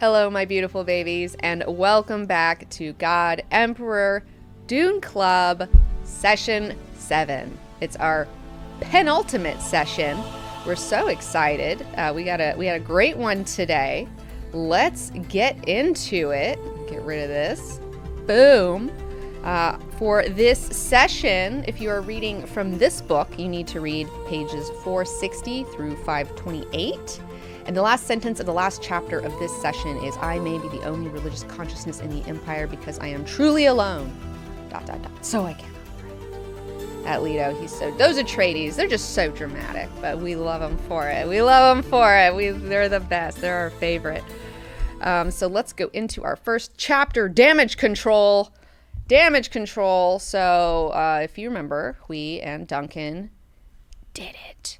Hello, my beautiful babies, and welcome back to God Emperor Dune Club Session 7. It's our penultimate session. We're so excited. We had a great one today. Let's get into it. Get rid of this. Boom. For this session, if you are reading from this book, you need to read pages 460 through 528. And the last sentence of the last chapter of this session is, I may be the only religious consciousness in the Empire because I am truly alone. ... So I cannot pray. At Leto, those Atreides, they're just so dramatic, but we love them for it. They're the best. They're our favorite. So let's go into our first chapter, damage control. So if you remember, Hui and Duncan did it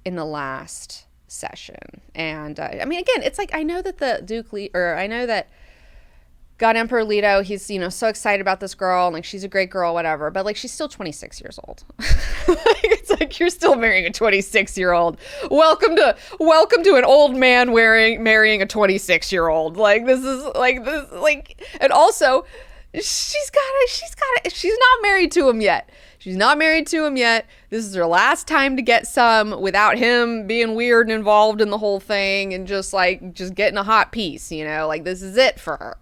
in the last session. And I mean, again, it's like, I know that I know that God Emperor Leto, he's, so excited about this girl, and like, she's a great girl, whatever, but like, she's still 26 years old. It's like, you're still marrying a 26-year-old. Welcome to an old man marrying a 26-year-old. And also, she's not married to him yet. This is her last time to get some without him being weird and involved in the whole thing and just getting a hot piece, this is it for her.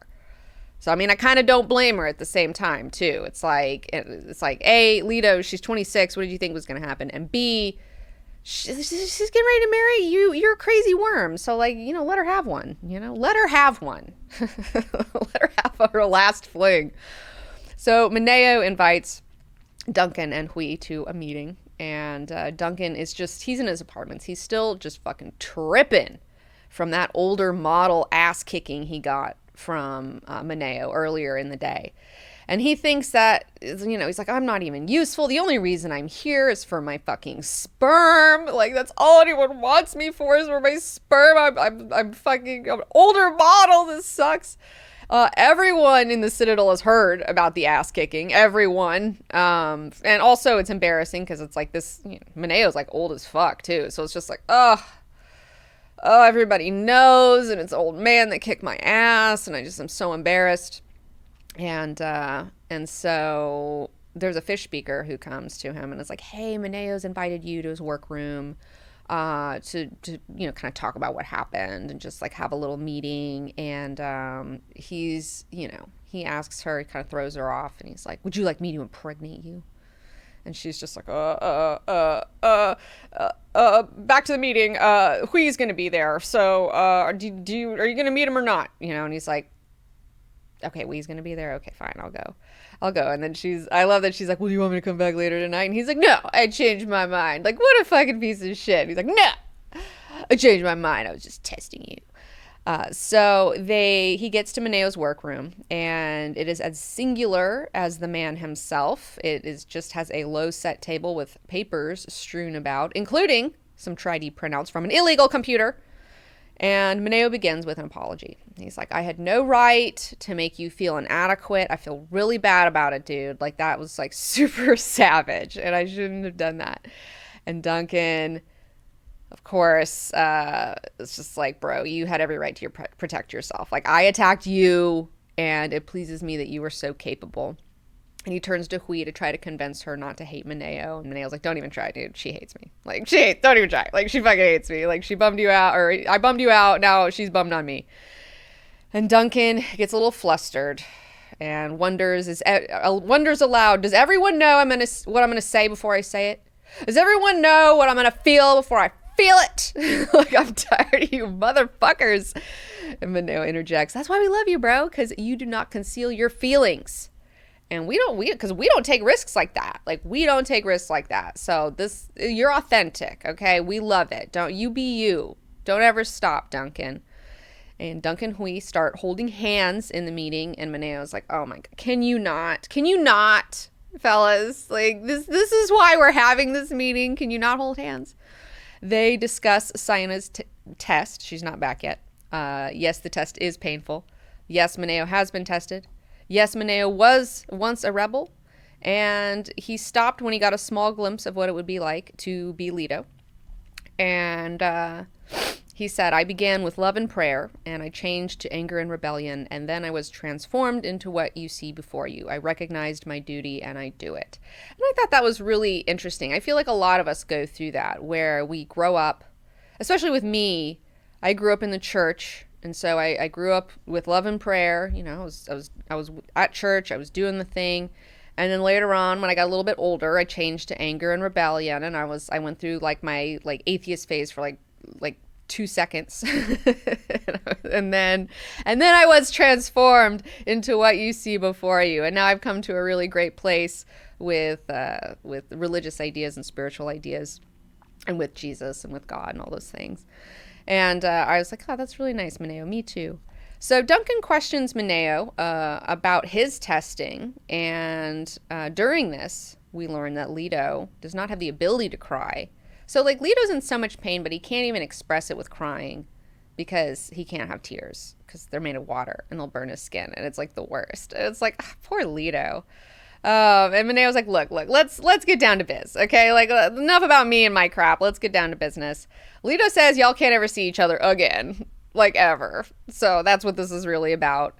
So, I mean, I kind of don't blame her at the same time, too. It's like, A, Leto, she's 26. What did you think was going to happen? And B, she's getting ready to marry you. You're a crazy worm. So, let her have one. Let her have one. Let her have her last fling. So, Mineo invites Duncan and Hui to a meeting. And Duncan is he's in his apartments. He's still just fucking tripping from that older model ass kicking he got from Mineo earlier in the day. And he thinks that, he's like, I'm not even useful. The only reason I'm here is for my fucking sperm. Like, that's all anyone wants me for, is for my sperm. I'm an older model. This sucks. Everyone in the Citadel has heard about the ass kicking. Everyone. And also it's embarrassing because it's like this, Mineo's like old as fuck too. So it's just like, oh, everybody knows, and it's an old man that kicked my ass, and I'm so embarrassed. And so there's a fish speaker who comes to him and is like, hey, Mineo's invited you to his workroom to kind of talk about what happened and just like have a little meeting. And he's, he asks her, he kind of throws her off, and he's like, would you like me to impregnate you? And she's just like, back to the meeting. Hui's going to be there. So, are you going to meet him or not? And he's like, okay, Hui's going to be there. Okay, fine. I'll go. And then I love that she's like, well, you want me to come back later tonight? And he's like, no, I changed my mind. Like, what a fucking piece of shit. And he's like, no, I changed my mind. I was just testing you. So he gets to Mineo's workroom, and it is as singular as the man himself. It has a low set table with papers strewn about, including some tri-D printouts from an illegal computer. And Mineo begins with an apology. He's like, I had no right to make you feel inadequate. I feel really bad about it, dude. Like, that was like super savage, and I shouldn't have done that. And Duncan, of course, it's just like, bro, you had every right to protect yourself. Like, I attacked you, and it pleases me that you were so capable. And he turns to Hui to try to convince her not to hate Mineo. And Mineo's like, don't even try, dude. She hates me. Like, don't even try. Like, she fucking hates me. Like, she bummed you out, or I bummed you out. Now she's bummed on me. And Duncan gets a little flustered and wonders aloud, does everyone know what I'm going to say before I say it? Does everyone know what I'm going to feel before I feel it? Like, I'm tired of you motherfuckers. And Mineo interjects, that's why we love you, bro, because you do not conceal your feelings. And we don't take risks like that. Like, we don't take risks like that. So you're authentic, okay? We love it. Don't you be you. Don't ever stop, Duncan. And Duncan and Hui start holding hands in the meeting, and Mineo's like, oh my God, can you not, fellas? Like, this is why we're having this meeting. Can you not hold hands? They discuss Ciena's test. She's not back yet. Yes, the test is painful. Yes, Mineo has been tested. Yes, Mineo was once a rebel, and he stopped when he got a small glimpse of what it would be like to be Leto. And He said, I began with love and prayer, and I changed to anger and rebellion, and then I was transformed into what you see before you. I recognized my duty, and I do it. And I thought that was really interesting. I feel like a lot of us go through that, where we grow up, especially with me. I grew up in the church, and so I grew up with love and prayer. You know, I was at church, I was doing the thing. And then later on, when I got a little bit older, I changed to anger and rebellion, and I went through like my like atheist phase for like 2 seconds. and then I was transformed into what you see before you. And now I've come to a really great place with religious ideas and spiritual ideas, and with Jesus and with God and all those things. And I was like, oh, that's really nice, Mineo. Me too. So Duncan questions Mineo about his testing, and during this, we learn that Leto does not have the ability to cry. So, like, Leto's in so much pain, but he can't even express it with crying because he can't have tears because they're made of water and they'll burn his skin, and it's, like, the worst. And it's like, poor Leto. And Mineo's like, look, let's get down to biz, okay? Like, enough about me and my crap. Let's get down to business. Leto says y'all can't ever see each other again, like, ever. So that's what this is really about.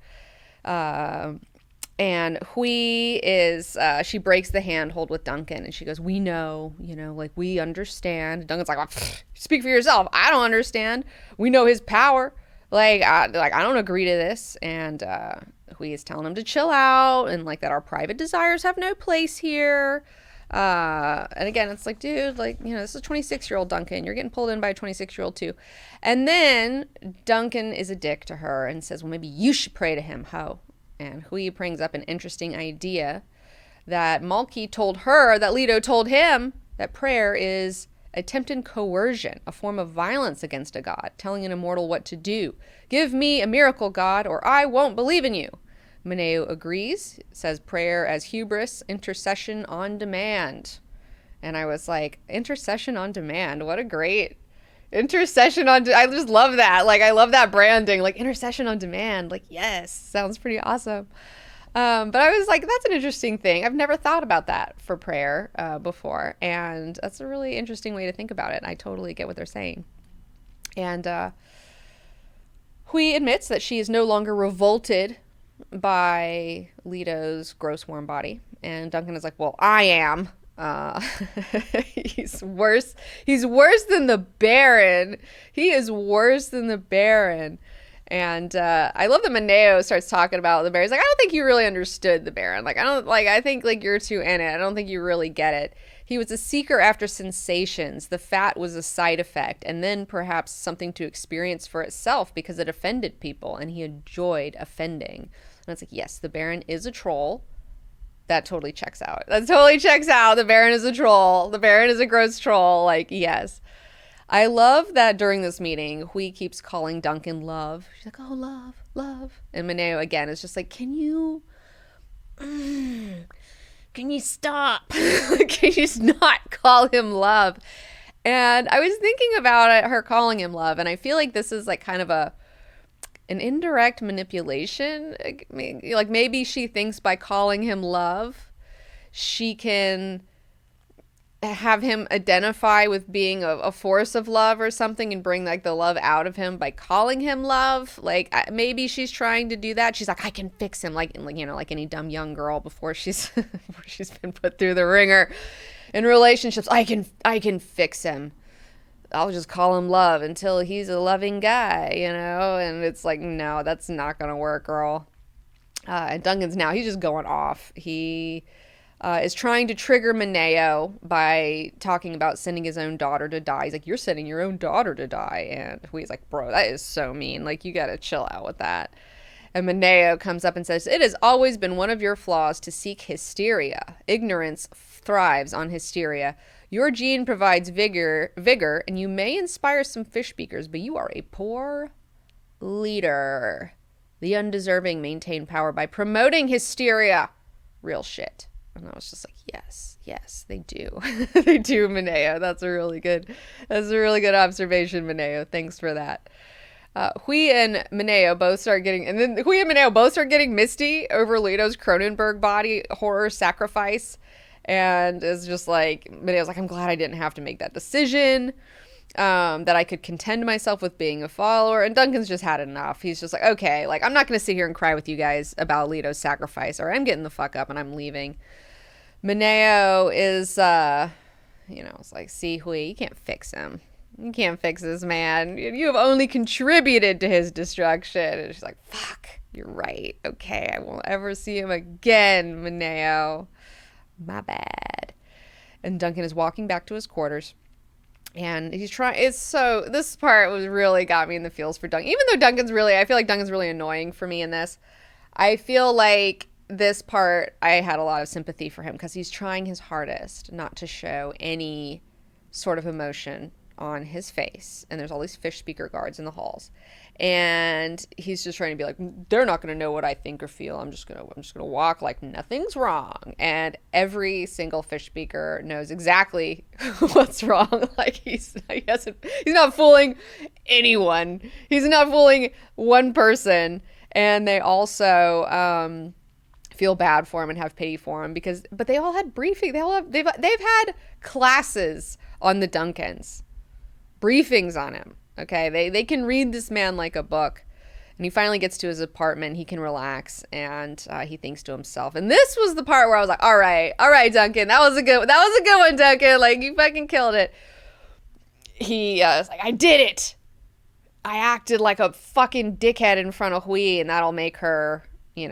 And Hui is, she breaks the handhold with Duncan, and she goes, we know, like, we understand. Duncan's like, well, speak for yourself. I don't understand. We know his power. Like, I don't agree to this. And Hui is telling him to chill out, and, like, that our private desires have no place here. And again, it's like, dude, like, this is a 26-year-old Duncan. You're getting pulled in by a 26-year-old too. And then Duncan is a dick to her and says, well, maybe you should pray to him, ho. And Hui brings up an interesting idea that Malky told her that Leto told him that prayer is attempted coercion, a form of violence against a god, telling an immortal what to do. Give me a miracle, God, or I won't believe in you. Mineo agrees, says prayer as hubris, intercession on demand. And I was like, intercession on demand, what a great intercession on I just love that. Like, I love that branding, like intercession on demand. Like, yes, sounds pretty awesome. But I was like, that's an interesting thing. I've never thought about that for prayer before, and that's a really interesting way to think about it. I totally get what they're saying. And Hui admits that she is no longer revolted by Leto's gross warm body, and Duncan is like, well, I am. He's worse than the Baron. He is worse than the Baron. And I love that Mineo starts talking about the Baron. He's like, I don't think you really understood the Baron. Like, I think like you're too in it. I don't think you really get it. He was a seeker after sensations. The fat was a side effect, and then perhaps something to experience for itself because it offended people, and he enjoyed offending. And it's like, yes, the Baron is a troll. That totally checks out. That totally checks out. The Baron is a troll. The Baron is a gross troll. Like, yes. I love that during this meeting, Hui keeps calling Duncan love. She's like, oh, love, love. And Mineo, again, is just like, can you stop? Can you not call him love? And I was thinking about it, her calling him love, and I feel like this is like kind of an indirect manipulation. Like, maybe she thinks by calling him love, she can have him identify with being a force of love or something, and bring like the love out of him by calling him love. Like, maybe she's trying to do that. She's like, I can fix him, like like any dumb young girl before she's been put through the ringer in relationships. I can fix him. I'll just call him love until he's a loving guy, and it's like, no, that's not gonna work, girl. And Duncan's now, he's just going off. He is trying to trigger Mineo by talking about sending his own daughter to die. He's like, you're sending your own daughter to die. And Hui's like, bro, that is so mean. Like, you gotta chill out with that. And Mineo comes up and says, it has always been one of your flaws to seek hysteria. Ignorance thrives on hysteria. Your gene provides vigor, and you may inspire some fish speakers, but you are a poor leader. The undeserving maintain power by promoting hysteria. Real shit. And I was just like, yes, they do. They do, Mineo. That's a really good observation, Mineo. Thanks for that. Hui and Mineo both start getting misty over Leto's Cronenberg body horror sacrifice. And it's just like, Mineo's like, I'm glad I didn't have to make that decision. that I could contend myself with being a follower. And Duncan's just had enough. He's just like, okay, like, I'm not going to sit here and cry with you guys about Leto's sacrifice, or I'm getting the fuck up and I'm leaving. Mineo is, it's like, see, Hui, you can't fix him. You can't fix this man. You have only contributed to his destruction. And she's like, fuck, you're right. Okay, I won't ever see him again, Mineo. My bad. And Duncan is walking back to his quarters. And he's trying, this part was really got me in the feels for Duncan. Even though I feel like Duncan's really annoying for me in this. I feel like this part, I had a lot of sympathy for him because he's trying his hardest not to show any sort of emotion on his face. And there's all these fish speaker guards in the halls. And he's just trying to be like, they're not going to know what I think or feel. I'm just going to walk like nothing's wrong. And every single fish speaker knows exactly what's wrong. Like he's not fooling anyone. He's not fooling one person. And they also feel bad for him and have pity for him but they all had briefing. They've had classes on the Duncans, briefings on him. Okay, they can read this man like a book. And he finally gets to his apartment. He can relax, and he thinks to himself. And this was the part where I was like, all right, Duncan, that was a good one, Duncan. Like, you fucking killed it. He was like, I did it. I acted like a fucking dickhead in front of Hui, and that'll make her,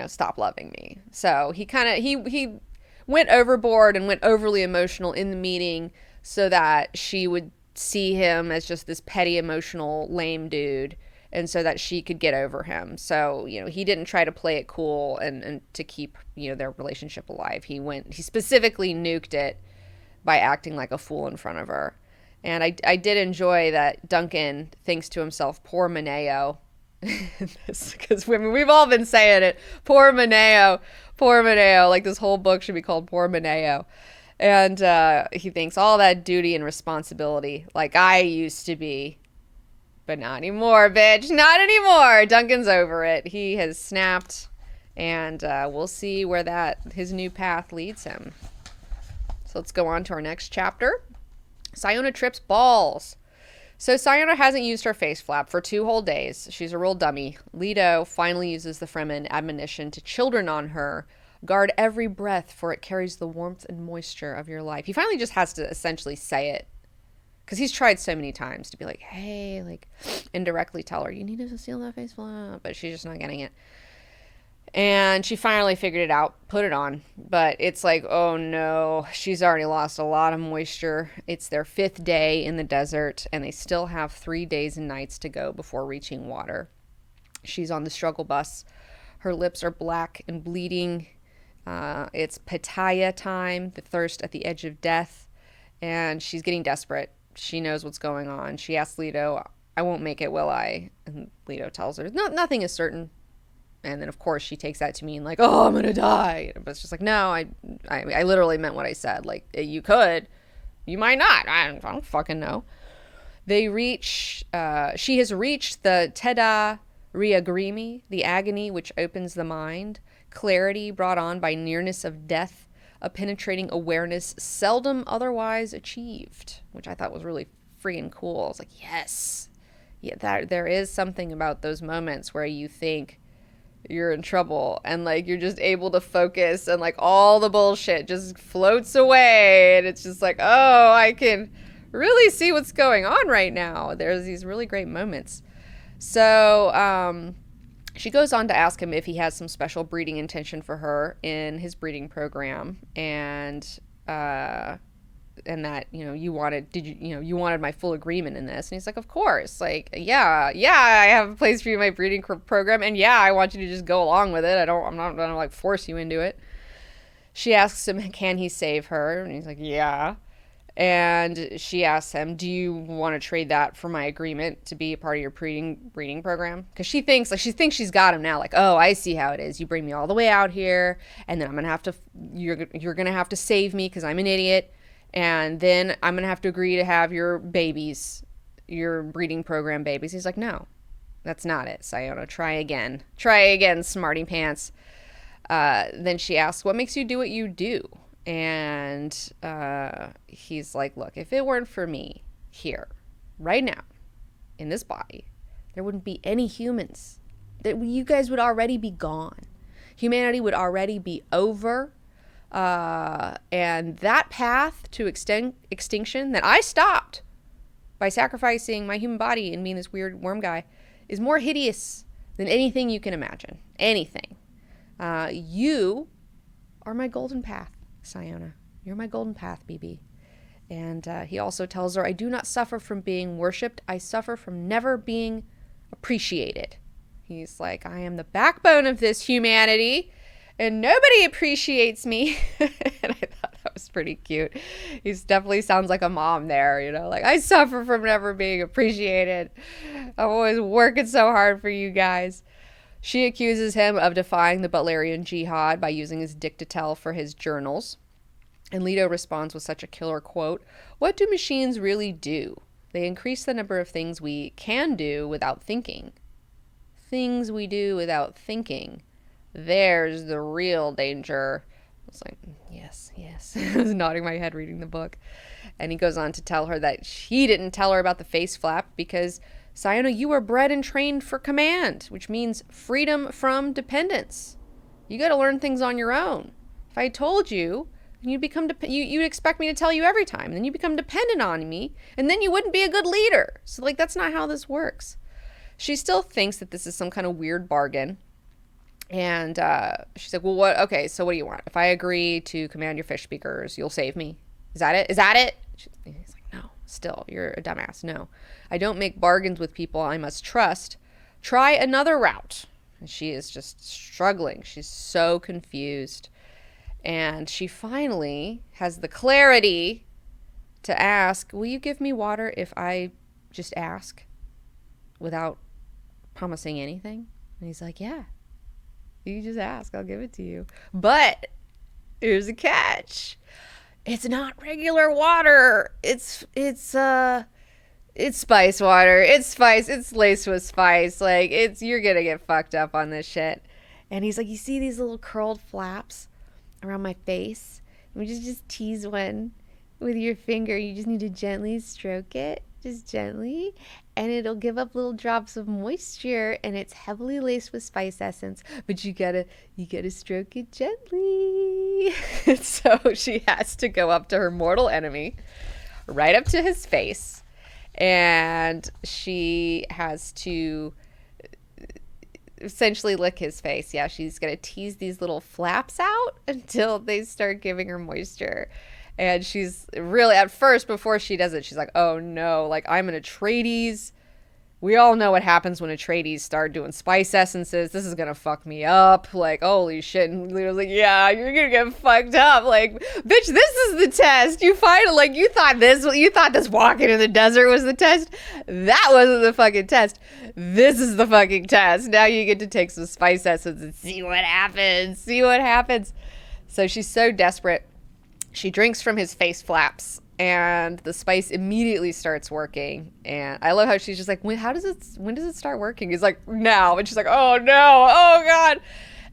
stop loving me. So he went overboard and went overly emotional in the meeting so that she would see him as just this petty, emotional, lame dude, and so that she could get over him. So, he didn't try to play it cool and to keep, their relationship alive. He specifically nuked it by acting like a fool in front of her. And I did enjoy that Duncan thinks to himself, poor Mineo. Because we've all been saying it. Poor Mineo. Like, this whole book should be called Poor Mineo. And he thinks all that duty and responsibility, like I used to be. But not anymore, bitch. Not anymore. Duncan's over it. He has snapped. And we'll see where his new path leads him. So let's go on to our next chapter. Siona trips balls. So Siona hasn't used her face flap for 2 whole days. She's a real dummy. Leto finally uses the Fremen admonition to children on her. Guard every breath, for it carries the warmth and moisture of your life. He finally just has to essentially say it. Because he's tried so many times to be like, hey, like, indirectly tell her, you need to seal that face flap. But she's just not getting it. And she finally figured it out, put it on. But it's like, oh no, she's already lost a lot of moisture. It's their 5th day in the desert, and they still have 3 days and nights to go before reaching water. She's on the struggle bus. Her lips are black and bleeding. It's Pitaya time, the thirst at the edge of death, and she's getting desperate. She knows what's going on. She asks Leto, I won't make it, will I? And Leto tells her, nothing is certain. And then, of course, she takes that to mean, like, oh, I'm going to die. But it's just like, no, I literally meant what I said. Like, you could. You might not. I don't fucking know. She has reached the Teda Riagrimi, the agony which opens the mind. Clarity brought on by nearness of death, a penetrating awareness seldom otherwise achieved, which I thought was really freaking cool. I was like, yes. Yeah, there is something about those moments where you think you're in trouble and, like, you're just able to focus and, like, all the bullshit just floats away and it's just like, oh, I can really see what's going on right now. There's these really great moments. So, she goes on to ask him if he has some special breeding intention for her in his breeding program, and that, you wanted my full agreement in this. And he's like, of course, like, yeah, I have a place for you in my breeding program, and yeah, I want you to just go along with it. I'm not gonna, like, force you into it. She asks him, can he save her? And he's like, yeah. And she asks him, do you want to trade that for my agreement to be a part of your breeding program? Because she thinks she's got him now. Like, oh, I see how it is. You bring me all the way out here, and then you're going to have to save me because I'm an idiot. And then I'm going to have to agree to have your babies, your breeding program babies. He's like, no, that's not it, Siona. Try again, smarty pants. Then she asks, what makes you do what you do? And he's like, look, if it weren't for me here, right now, in this body, there wouldn't be any humans. That you guys would already be gone. Humanity would already be over. And that path to extinction that I stopped by sacrificing my human body and being this weird worm guy is more hideous than anything you can imagine. Anything. You are my golden path, Siona. You're my golden path, BB. And he also tells her, I do not suffer from being worshipped. I suffer from never being appreciated. He's like, I am the backbone of this humanity, and nobody appreciates me. And I thought that was pretty cute. He definitely sounds like a mom there, you know, like, I suffer from never being appreciated. I'm always working so hard for you guys. She accuses him of defying the Butlerian jihad by using his dictatel for his journals. And Leto responds with such a killer quote, what do machines really do? They increase the number of things we can do without thinking. Things we do without thinking. There's the real danger. I was like, yes. I was nodding my head reading the book. And he goes on to tell her that he didn't tell her about the face flap because, Siona, you were bred and trained for command, which means freedom from dependence. You got to learn things on your own. If I told you, you'd expect me to tell you every time. And then you become dependent on me, and then you wouldn't be a good leader. So, like, that's not how this works. She still thinks that this is some kind of weird bargain. And she's like, well, what? Okay, so what do you want? If I agree to command your fish speakers, you'll save me. Is that it? He's like, no, still, you're a dumbass. No, I don't make bargains with people I must trust. Try another route. And she is just struggling. She's so confused. And she finally has the clarity to ask, will you give me water if I just ask without promising anything? And he's like, yeah. You just ask, I'll give it to you. But here's a catch. It's not regular water. It's spice water. It's spice. It's laced with spice. Like, you're gonna get fucked up on this shit. And he's like, you see these little curled flaps around my face? We just tease one with your finger. You just need to gently stroke it. Just gently, and it'll give up little drops of moisture, and it's heavily laced with spice essence, but you gotta stroke it gently. So she has to go up to her mortal enemy, right up to his face, and she has to essentially lick his face. Yeah, she's gonna tease these little flaps out until they start giving her moisture. And she's really, at first, before she does it, she's like, oh no, like, I'm an Atreides. We all know what happens when Atreides start doing spice essences. This is gonna fuck me up. Like, holy shit. And Leto's like, yeah, you're gonna get fucked up. Like, bitch, this is the test. You thought this walking in the desert was the test? That wasn't the fucking test. This is the fucking test. Now you get to take some spice essence and see what happens. So she's so desperate. She drinks from his face flaps, and the spice immediately starts working. And I love how she's just like, when does it start working? He's like, now. And she's like, oh no, oh God.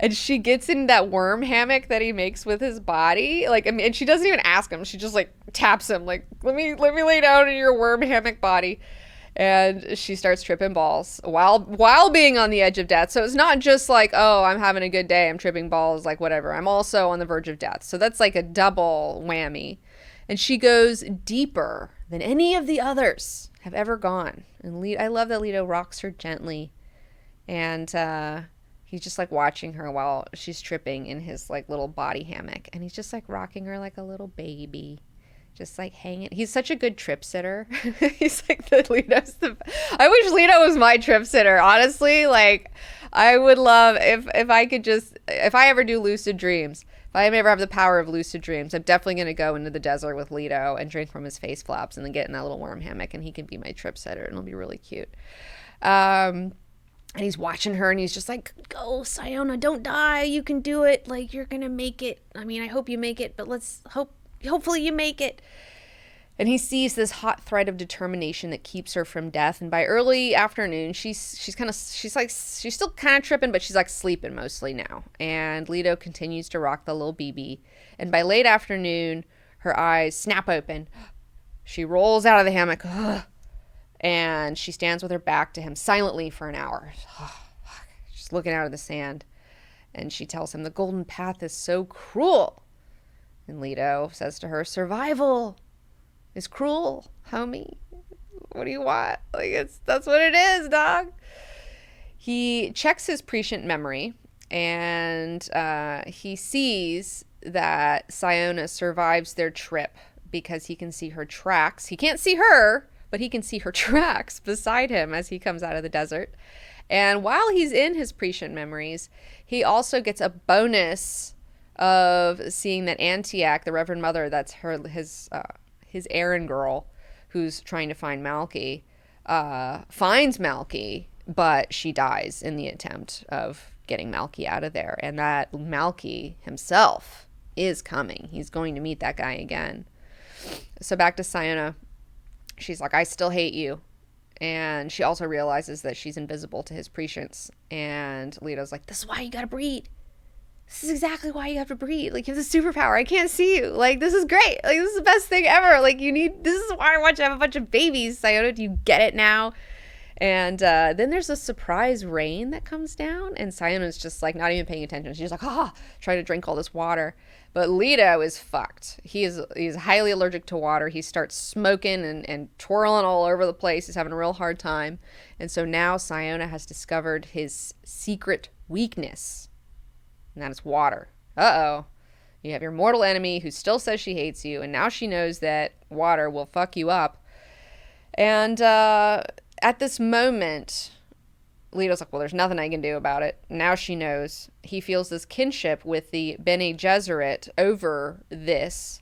And she gets in that worm hammock that he makes with his body. Like, I mean, and she doesn't even ask him. She just like taps him, like, let me lay down in your worm hammock body. And she starts tripping balls while being on the edge of death. So it's not just like, oh, I'm having a good day, I'm tripping balls, like whatever. I'm also on the verge of death. So that's like a double whammy. And she goes deeper than any of the others have ever gone. And I love that Leto rocks her gently. And he's just like watching her while she's tripping in his like little body hammock. And he's just like rocking her like a little baby. Just like hanging. He's such a good trip sitter. He's like I wish Leto was my trip sitter. Honestly, like I would love if I ever do lucid dreams. If I ever have the power of lucid dreams, I'm definitely gonna go into the desert with Leto and drink from his face flaps and then get in that little worm hammock and he can be my trip sitter and it'll be really cute. And he's watching her and he's just like, go, Siona, don't die. You can do it. Like, you're gonna make it. I mean, I hope you make it, but hopefully you make it. And he sees this hot thread of determination that keeps her from death. And by early afternoon, she's still kind of tripping, but she's like sleeping mostly now. And Leto continues to rock the little BB. And by late afternoon, her eyes snap open. She rolls out of the hammock, And she stands with her back to him silently for an hour, just looking out of the sand. And she tells him the golden path is so cruel. And Leto says to her, survival is cruel, homie. What do you want? Like, that's what it is, dog. He checks his prescient memory, and he sees that Siona survives their trip because he can see her tracks. He can't see her, but he can see her tracks beside him as he comes out of the desert. And while he's in his prescient memories, he also gets a bonus of seeing that Antiac, the Reverend Mother, that's his errand girl, who's trying to find Malky, finds Malky, but she dies in the attempt of getting Malky out of there. And that Malky himself is coming. He's going to meet that guy again. So back to Siona. She's like, I still hate you. And she also realizes that she's invisible to his prescience. And Leto's like, this is why you gotta breed. This is exactly why you have to breed. Like, you have the superpower. I can't see you. Like, this is great. Like, this is the best thing ever. Like, this is why I want you to have a bunch of babies. Siona, do you get it now? And then there's a surprise rain that comes down. And Siona's just, like, not even paying attention. She's like, trying to drink all this water. But Leto is fucked. He's highly allergic to water. He starts smoking and twirling all over the place. He's having a real hard time. And so now Siona has discovered his secret weakness. And that is water. Uh-oh. You have your mortal enemy who still says she hates you. And now she knows that water will fuck you up. And at this moment, Leto's like, well, there's nothing I can do about it. Now she knows. He feels this kinship with the Bene Gesserit over this.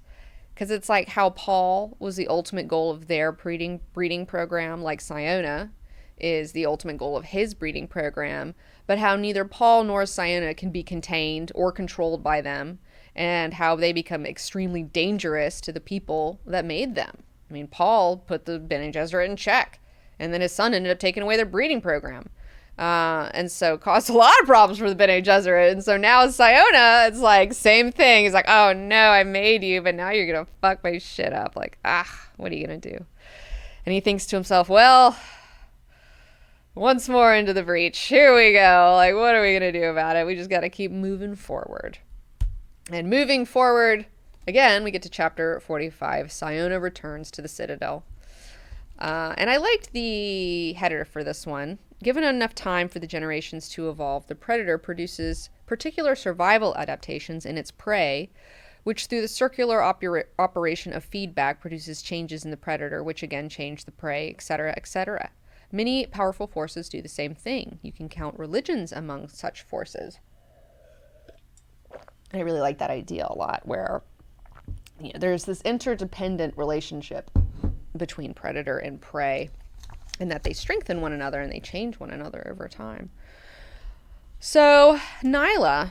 Because it's like how Paul was the ultimate goal of their breeding program, like Siona is the ultimate goal of his breeding program. But how neither Paul nor Siona can be contained or controlled by them. And how they become extremely dangerous to the people that made them. I mean, Paul put the Bene Gesserit in check. And then his son ended up taking away their breeding program. And so caused a lot of problems for the Bene Gesserit. And so now Siona, it's like, same thing. He's like, oh no, I made you, but now you're going to fuck my shit up. Like, what are you going to do? And he thinks to himself, well, once more into the breach. Here we go. Like, what are we going to do about it? We just got to keep moving forward. And moving forward, again, we get to chapter 45. Siona returns to the Citadel. And I liked the header for this one. Given enough time for the generations to evolve, the predator produces particular survival adaptations in its prey, which through the circular operation of feedback produces changes in the predator, which again change the prey, etc., etc. Many powerful forces do the same thing. You can count religions among such forces. I really like that idea a lot, where there's this interdependent relationship between predator and prey, and that they strengthen one another and they change one another over time. So Nyla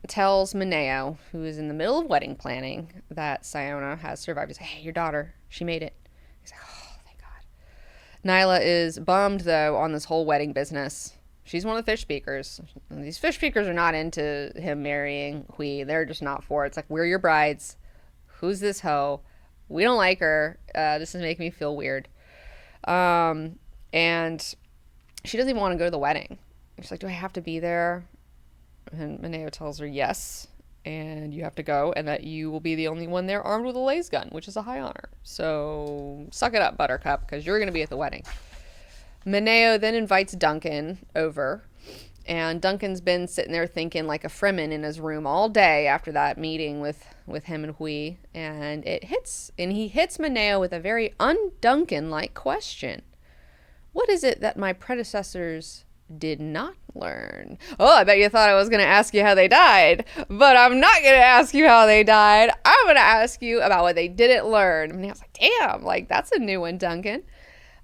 tells Mineo, who is in the middle of wedding planning, that Siona has survived. He's like, hey, your daughter, she made it. He's like, oh, thank God. Nyla is bummed, though, on this whole wedding business. She's one of the fish speakers. And these fish speakers are not into him marrying Hui. They're just not for it. It's like, we're your brides. Who's this hoe? We don't like her. This is making me feel weird. And she doesn't even want to go to the wedding. She's like, do I have to be there? And Mineo tells her yes, and you have to go, and that you will be the only one there armed with a laser gun, which is a high honor. So suck it up, Buttercup, because you're going to be at the wedding. Mineo then invites Duncan over, and Duncan's been sitting there thinking like a Fremen in his room all day after that meeting with him and Hui, and he hits Mineo with a very un-Duncan-like question. What is it that my predecessors did not learn? Oh, I bet you thought I was going to ask you how they died, but I'm not going to ask you how they died. I'm going to ask you about what they didn't learn. And I was like, damn, like that's a new one, Duncan.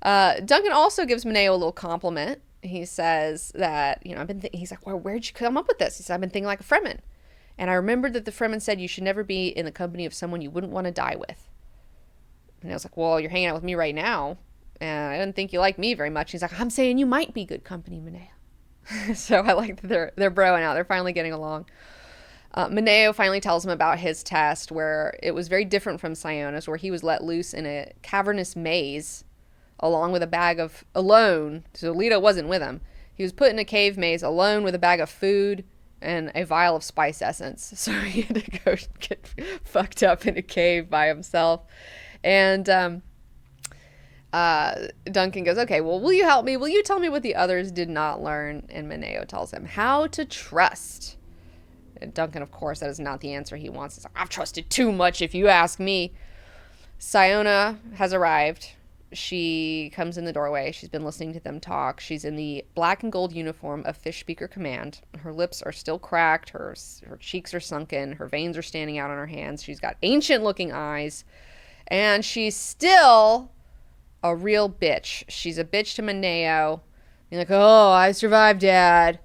Duncan also gives Mineo a little compliment. He says that, he's like, well, where'd you come up with this? He said, I've been thinking like a Fremen. And I remembered that the Fremen said you should never be in the company of someone you wouldn't want to die with. And I was like, well, you're hanging out with me right now, and I didn't think you liked me very much. He's like, I'm saying you might be good company, Mineo. So I like that they're broing out. They're finally getting along. Mineo finally tells him about his test, where it was very different from Siona's, where he was let loose in a cavernous maze along with a bag of, alone, so Leto wasn't with him. He was put in a cave maze alone with a bag of food and a vial of spice essence. So he had to go get fucked up in a cave by himself. And Duncan goes, okay, well, will you help me? Will you tell me what the others did not learn? And Mineo tells him how to trust. And Duncan, of course, that is not the answer he wants. He's like, I've trusted too much, if you ask me. Siona has arrived. She comes in the doorway. She's been listening to them talk. She's in the black and gold uniform of Fish Speaker Command. Her lips are still cracked. Her cheeks are sunken. Her veins are standing out on her hands. She's got ancient-looking eyes. And she's still a real bitch. She's a bitch to Mineo. Being like, oh, I survived, Dad.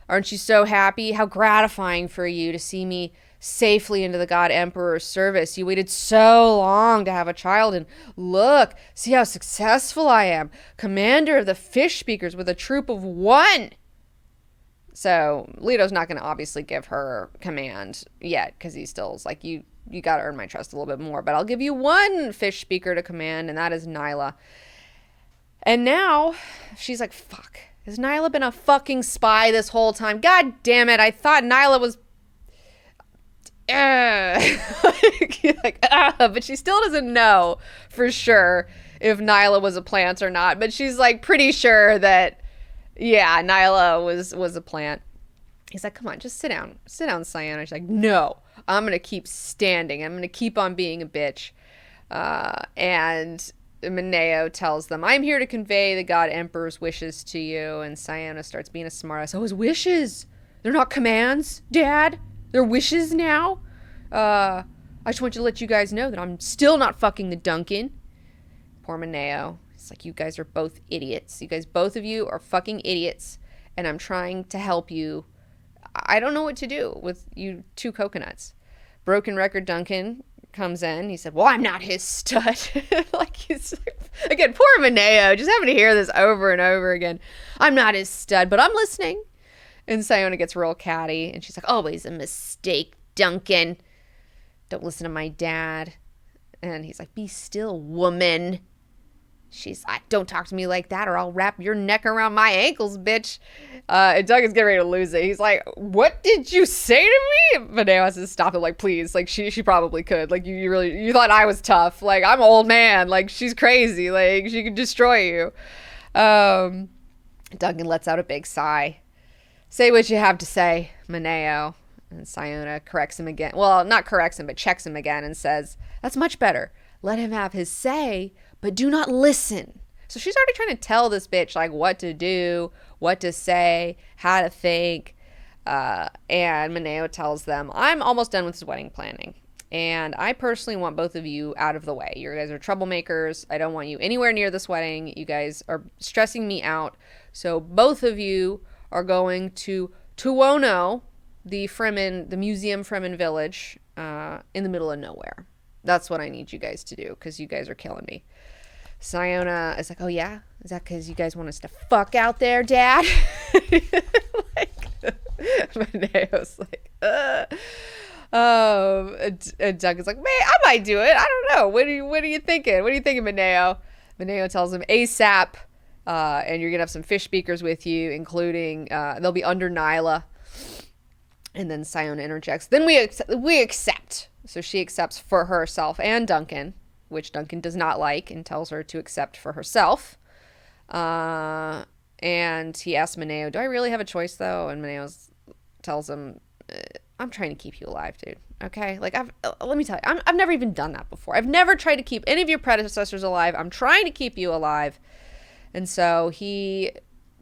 Aren't you so happy? How gratifying for you to see me safely into the God Emperor's service. You waited so long to have a child, and look, see how successful I am. Commander of the Fish Speakers with a troop of 1. So Leto's not going to obviously give her command yet, because he still is like, you got to earn my trust a little bit more. But I'll give you 1 Fish Speaker to command, and that is Nyla. And now she's like, fuck. Has Nyla been a fucking spy this whole time? God damn it. I thought Nyla was... but she still doesn't know for sure if Nyla was a plant or not. But she's like pretty sure that, yeah, Nyla was a plant. He's like, come on, just sit down. Sit down, Siona. She's like, no, I'm going to keep standing. I'm going to keep on being a bitch. And Mineo tells them, I'm here to convey the God Emperor's wishes to you. And Siona starts being a smartass. Oh, his wishes? They're not commands, Dad? They're wishes now? I just want to let you guys know that I'm still not fucking the Duncan. Poor Mineo. It's like, you guys are both idiots. You guys, both of you are fucking idiots. And I'm trying to help you. I don't know what to do with you 2 coconuts. Broken Record Duncan comes in. He said, well, I'm not his stud. Like, he's, again, poor Mineo, just having to hear this over and over again. I'm not his stud, but I'm listening. And Siona gets real catty, and she's like, always a mistake, Duncan. Don't listen to my dad. And he's like, be still, woman. She's like, don't talk to me like that, or I'll wrap your neck around my ankles, bitch. And Duncan's getting ready to lose it. He's like, what did you say to me? Mineo has to stop it, like, please. Like, she probably could. Like, you thought I was tough. Like, I'm an old man. Like, she's crazy. Like, she could destroy you. Duncan lets out a big sigh. Say what you have to say, Mineo. And Siona corrects him again. Well, not corrects him, but checks him again and says, that's much better. Let him have his say, but do not listen. So she's already trying to tell this bitch, like, what to do, what to say, how to think. And Mineo tells them, I'm almost done with this wedding planning. And I personally want both of you out of the way. You guys are troublemakers. I don't want you anywhere near this wedding. You guys are stressing me out. So both of you are going to Tuono, the museum Fremen village, in the middle of nowhere. That's what I need you guys to do, because you guys are killing me. Siona is like, oh yeah? Is that because you guys want us to fuck out there, Dad? Like, Mineo's like, and Duncan's like, man, I might do it. I don't know. What are you thinking? What are you thinking, Mineo? Mineo tells him ASAP, and you're going to have some fish speakers with you, including, they'll be under Nyla. And then Siona interjects. Then we accept. So she accepts for herself and Duncan, which Duncan does not like, and tells her to accept for herself. And he asks Mineo, do I really have a choice, though? And Mineo tells him, I'm trying to keep you alive, dude. Okay? Like, let me tell you, I've never even done that before. I've never tried to keep any of your predecessors alive. I'm trying to keep you alive. And so he,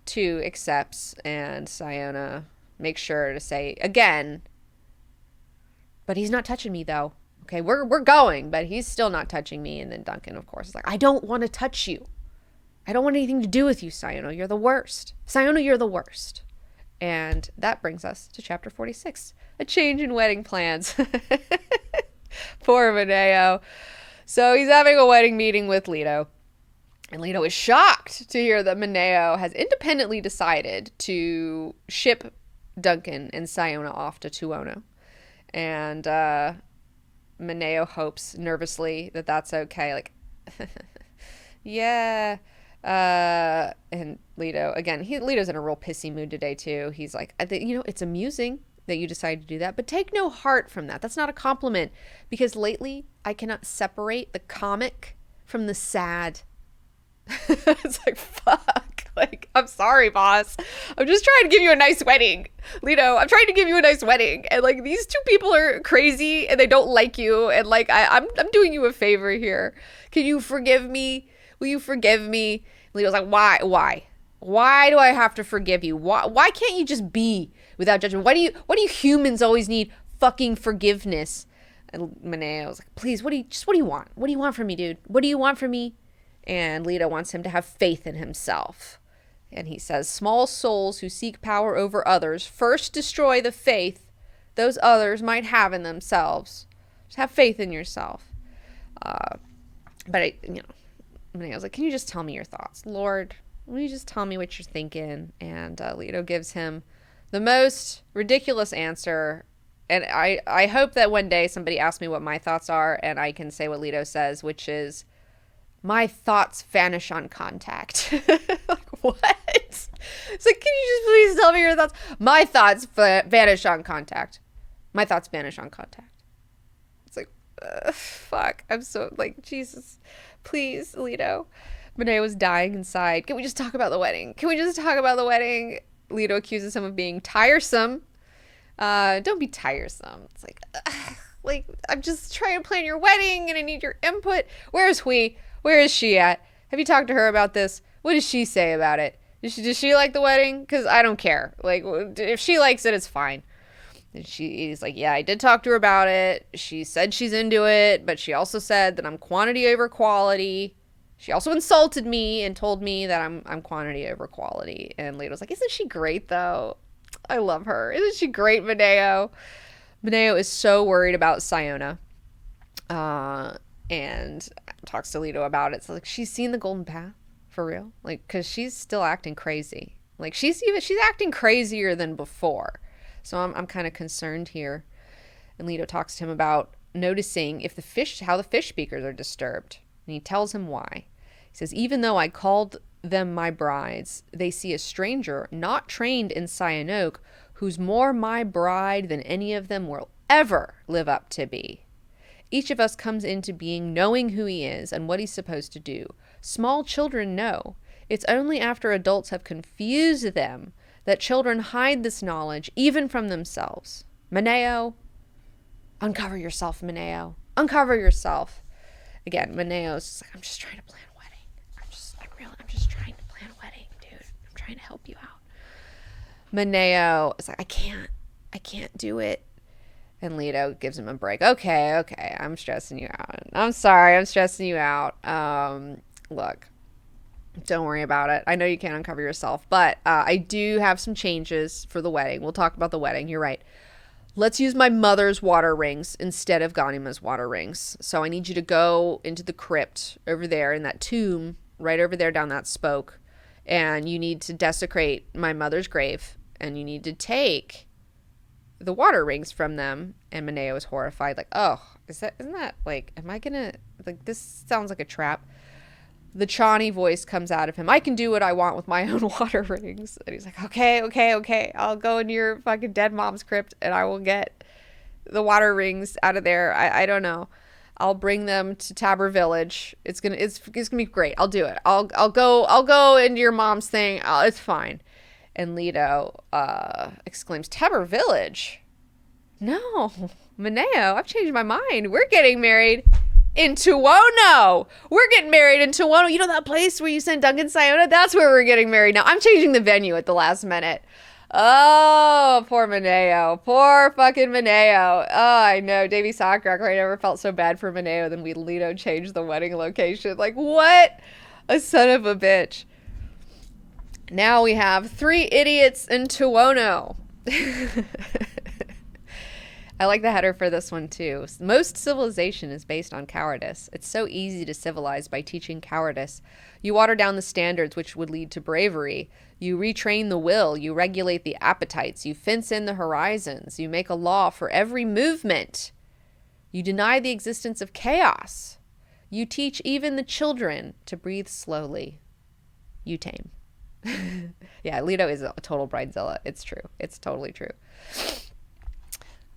too, accepts, and Siona makes sure to say, again, but he's not touching me, though. Okay, we're going, but he's still not touching me. And then Duncan, of course, is like, I don't want to touch you. I don't want anything to do with you, Siona. You're the worst. Siona, you're the worst. And that brings us to chapter 46, a change in wedding plans. Poor Mineo. So he's having a wedding meeting with Leto. And Leto is shocked to hear that Mineo has independently decided to ship Duncan and Siona off to Tuono. And Mineo hopes nervously that that's okay. Like, Yeah. And Leto, again, Leto's in a real pissy mood today, too. He's like, it's amusing that you decided to do that, but take no heart from that. That's not a compliment, because lately I cannot separate the comic from the sad. It's like, fuck. Like, I'm sorry, boss. I'm just trying to give you a nice wedding. Leto, I'm trying to give you a nice wedding. And like, these two people are crazy and they don't like you. And like, I'm doing you a favor here. Can you forgive me? Will you forgive me? Leto's like, why do I have to forgive you? Why can't you just be without judgment? Why do you humans always need fucking forgiveness? And Mineo was like, please, what do you want? What do you want from me, dude? What do you want from me? And Leto wants him to have faith in himself. And he says, small souls who seek power over others first destroy the faith those others might have in themselves. Just have faith in yourself. But I was like, can you just tell me your thoughts? Lord, will you just tell me what you're thinking? And Leto gives him the most ridiculous answer. And I hope that one day somebody asks me what my thoughts are and I can say what Leto says, which is, my thoughts vanish on contact. Like, what? It's like, can you just please tell me your thoughts? My thoughts vanish on contact. My thoughts vanish on contact. It's like, fuck. I'm so, like, Jesus. Please, Leto. Mineo was dying inside. Can we just talk about the wedding? Can we just talk about the wedding? Leto accuses him of being tiresome. Don't be tiresome. It's like, like, I'm just trying to plan your wedding and I need your input. Where's Hui? Where is she at? Have you talked to her about this? What does she say about it? Does she like the wedding? Because I don't care. Like, if she likes it, it's fine. And he's like, yeah, I did talk to her about it. She said she's into it, but she also said that I'm quantity over quality. She also insulted me and told me that I'm quantity over quality. And Leto's like, isn't she great, though? I love her. Isn't she great, Mineo? Mineo is so worried about Siona. And talks to Leto about it. So like, she's seen the golden path for real, like, because she's still acting crazy. Like, she's acting crazier than before. So I'm kind of concerned here. And Leto talks to him about noticing how the fish speakers are disturbed, and he tells him why. He says, even though I called them my brides, they see a stranger not trained in Cyanoke who's more my bride than any of them will ever live up to be. Each of us comes into being knowing who he is and what he's supposed to do. Small children know. It's only after adults have confused them that children hide this knowledge, even from themselves. Mineo, uncover yourself, Mineo. Uncover yourself. Again, Mineo's just like, I'm just trying to plan a wedding. I'm just trying to plan a wedding, dude. I'm trying to help you out. Mineo is like, I can't do it. And Leto gives him a break. Okay, I'm stressing you out. I'm sorry, I'm stressing you out. Look, don't worry about it. I know you can't uncover yourself, but I do have some changes for the wedding. We'll talk about the wedding. You're right. Let's use my mother's water rings instead of Ganima's water rings. So I need you to go into the crypt over there in that tomb, right over there down that spoke. And you need to desecrate my mother's grave. And you need to take the water rings from them. And Mineo is horrified, like, oh, isn't that like, am I gonna, like, this sounds like a trap. The Chani voice comes out of him. I can do what I want with my own water rings. And he's like, okay. I'll go into your fucking dead mom's crypt and I will get the water rings out of there. I don't know. I'll bring them to Tabor Village. It's gonna be great. I'll do it. I'll go into your mom's thing. It's fine. And Leto exclaims, Tabor Village? No, Mineo, I've changed my mind. We're getting married in Tuono. We're getting married in Tuono. You know that place where you sent Duncan Siona? That's where we're getting married now. I'm changing the venue at the last minute. Oh, poor Mineo. Poor fucking Mineo. Oh, I know. Davey Sockrock, I never felt so bad for Mineo than we Leto changed the wedding location. Like, what? A son of a bitch. Now we have 3 idiots in Tuono. I like the header for this one too. Most civilization is based on cowardice. It's so easy to civilize by teaching cowardice. You water down the standards which would lead to bravery. You retrain the will. You regulate the appetites. You fence in the horizons. You make a law for every movement. You deny the existence of chaos. You teach even the children to breathe slowly. You tame. Yeah, Leto is a total bridezilla. It's true. It's totally true.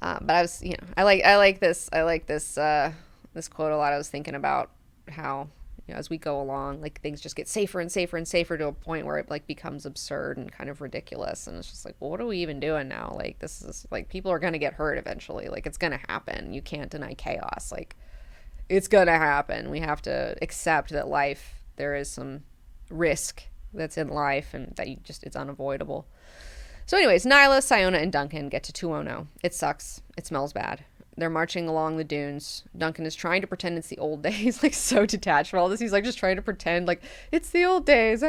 But I was, I like this this quote a lot. I was thinking about how, as we go along, like things just get safer and safer and safer to a point where it like becomes absurd and kind of ridiculous. And it's just like, well, what are we even doing now? Like, this is like, people are going to get hurt eventually. Like, it's going to happen. You can't deny chaos. Like, it's going to happen. We have to accept that there is some risk that's in life and that it's unavoidable. So anyways, Nyla, Siona, and Duncan get to 210. It sucks. It smells bad. They're marching along the dunes. Duncan is trying to pretend it's the old days. He's like so detached from all this. He's like just trying to pretend like it's the old days.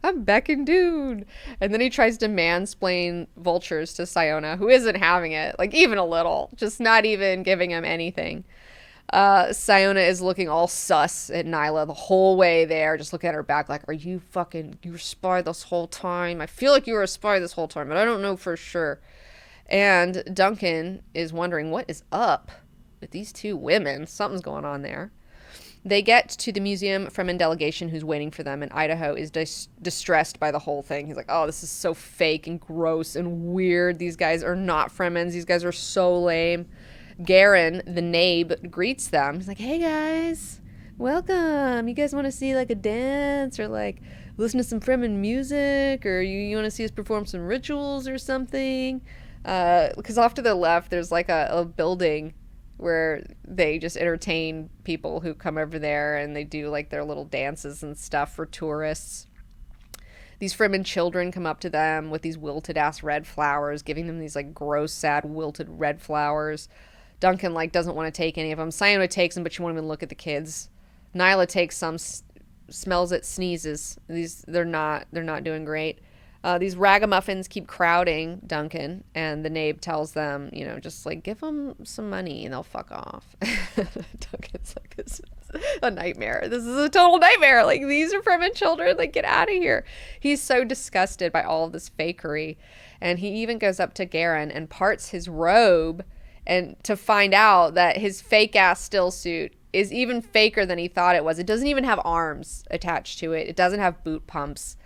I'm back in Dune. And then he tries to mansplain vultures to Siona, who isn't having it, like even a little, just not even giving him anything. Siona is looking all sus at Nyla the whole way there. Just look at her back like, you were a spy this whole time? I feel like you were a spy this whole time, but I don't know for sure. And Duncan is wondering what is up with these two women. Something's going on there. They get to the museum Fremen delegation who's waiting for them, and Idaho is distressed by the whole thing. He's like, oh, this is so fake and gross and weird. These guys are not Fremens. These guys are so lame. Garen, the Nabe, greets them. He's like, hey guys, welcome. You guys want to see like a dance or like listen to some Fremen music, or you want to see us perform some rituals or something? Because off to the left, there's like a building where they just entertain people who come over there, and they do like their little dances and stuff for tourists. These Fremen children come up to them with these wilted ass red flowers, giving them these like gross, sad, wilted red flowers. Duncan like doesn't want to take any of them. Siona takes them, but she won't even look at the kids. Nyla takes some, smells it, sneezes. They're not doing great. These ragamuffins keep crowding Duncan, and the Nabe tells them, just like give them some money and they'll fuck off. Duncan's like, this is a nightmare. This is a total nightmare. Like, these are Fremen children. Like, get out of here. He's so disgusted by all of this fakery, and he even goes up to Garen and parts his robe, and to find out that his fake ass still suit is even faker than he thought it was. It doesn't even have arms attached to it. It doesn't have boot pumps.